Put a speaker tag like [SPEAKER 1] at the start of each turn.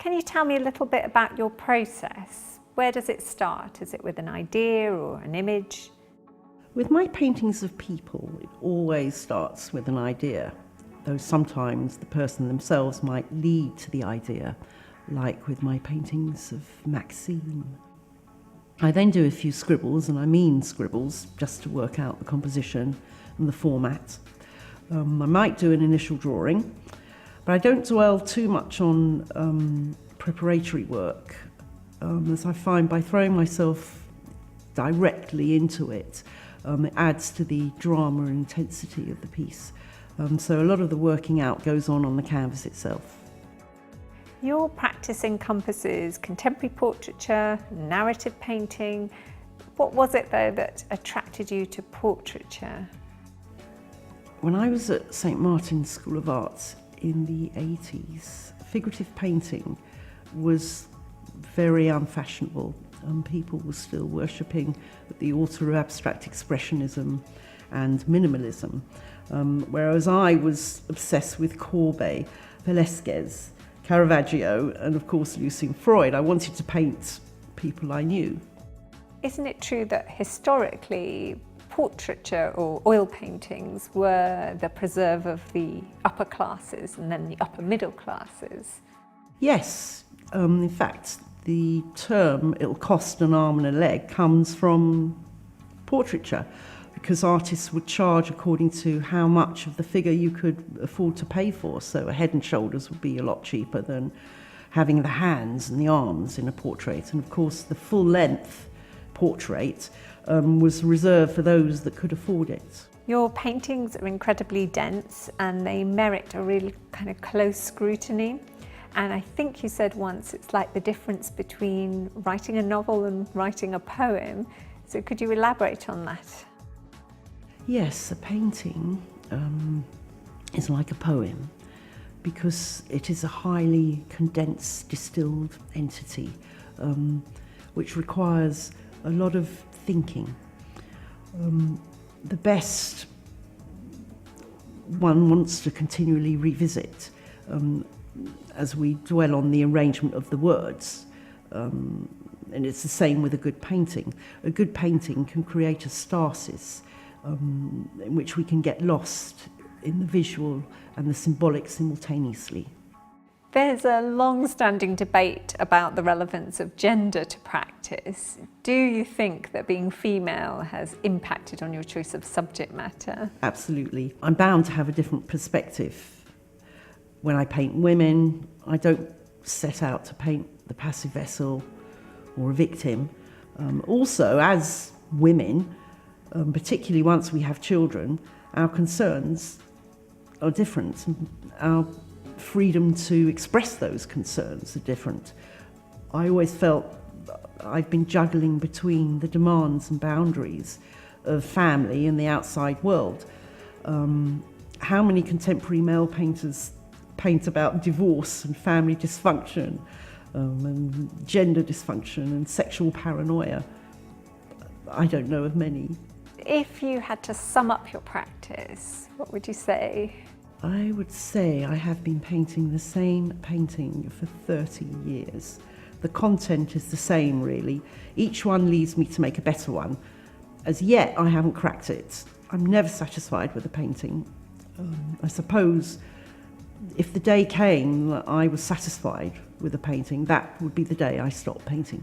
[SPEAKER 1] Can you tell me a little bit about your process? Where does it start? Is it with an idea or an image?
[SPEAKER 2] With my paintings of people, it always starts with an idea, though sometimes the person themselves might lead to the idea, like with my paintings of Maxime. I then do a few scribbles, and I mean scribbles, just to work out the composition and the format. I might do an initial drawing, but I don't dwell too much on preparatory work, as I find by throwing myself directly into it, it adds to the drama and intensity of the piece. So a lot of the working out goes on the canvas itself.
[SPEAKER 1] Your practice encompasses contemporary portraiture, narrative painting. What was it though that attracted you to portraiture?
[SPEAKER 2] When I was at St Martin's School of Arts in the 80s, figurative painting was very unfashionable. People were still worshipping at the altar of abstract expressionism and minimalism, whereas I was obsessed with Courbet, Velasquez, Caravaggio, and of course Lucian Freud. I wanted to paint people I knew.
[SPEAKER 1] Isn't it true that historically portraiture or oil paintings were the preserve of the upper classes and then the upper middle classes?
[SPEAKER 2] Yes, in fact the term "it'll cost an arm and a leg" comes from portraiture, because artists would charge according to how much of the figure you could afford to pay for. So a head and shoulders would be a lot cheaper than having the hands and the arms in a portrait. And of course the full length portrait was reserved for those that could afford it.
[SPEAKER 1] Your paintings are incredibly dense and they merit a really kind of close scrutiny. And I think you said once it's like the difference between writing a novel and writing a poem. So could you elaborate on that?
[SPEAKER 2] Yes, a painting is like a poem because it is a highly condensed, distilled entity which requires a lot of thinking. The best one wants to continually revisit as we dwell on the arrangement of the words. And it's the same with a good painting. A good painting can create a stasis in which we can get lost in the visual and the symbolic simultaneously.
[SPEAKER 1] There's a long-standing debate about the relevance of gender to practice. Do you think that being female has impacted on your choice of subject matter?
[SPEAKER 2] Absolutely. I'm bound to have a different perspective. When I paint women, I don't set out to paint the passive vessel or a victim. Also, as women, particularly once we have children, our concerns are different. Our freedom to express those concerns are different. I always felt I've been juggling between the demands and boundaries of family and the outside world. How many contemporary male painters paint about divorce and family dysfunction and gender dysfunction and sexual paranoia? I don't know of many.
[SPEAKER 1] If you had to sum up your practice, what would you say?
[SPEAKER 2] I would say I have been painting the same painting for 30 years. The content is the same, really. Each one leads me to make a better one. As yet, I haven't cracked it. I'm never satisfied with a painting. I suppose if the day came that I was satisfied with a painting, that would be the day I stopped painting.